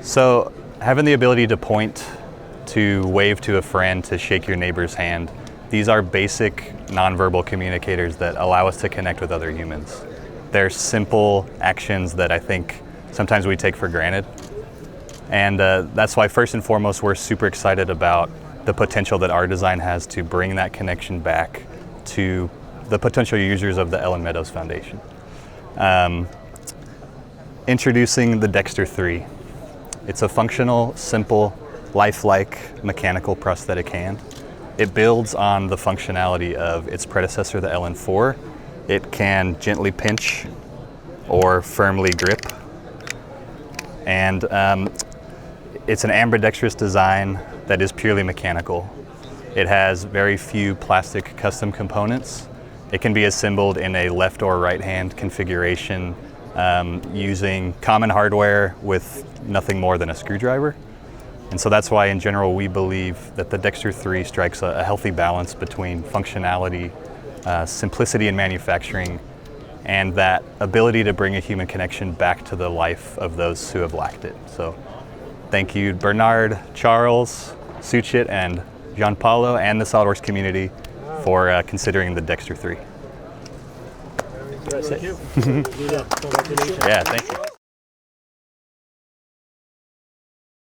So having the ability to point, to wave to a friend, to shake your neighbor's hand, these are basic nonverbal communicators that allow us to connect with other humans. They're simple actions that I think sometimes we take for granted. And that's why first and foremost, we're super excited about the potential that our design has to bring that connection back to the potential users of the Ellen Meadows Foundation. Introducing the Dexter 3. It's a functional, simple, lifelike mechanical prosthetic hand. It builds on the functionality of its predecessor, the Ellen 4. It can gently pinch or firmly grip. And it's an ambidextrous design that is purely mechanical. It has very few plastic custom components. It can be assembled in a left or right hand configuration using common hardware with nothing more than a screwdriver. And so that's why in general we believe that the Dexter 3 strikes a healthy balance between functionality, simplicity in manufacturing, and that ability to bring a human connection back to the life of those who have lacked it. So thank you Bernard, Charles, Suchit, and Gianpaolo, and the SOLIDWORKS community for considering the Dexter 3. Thank you. Yeah, thank you.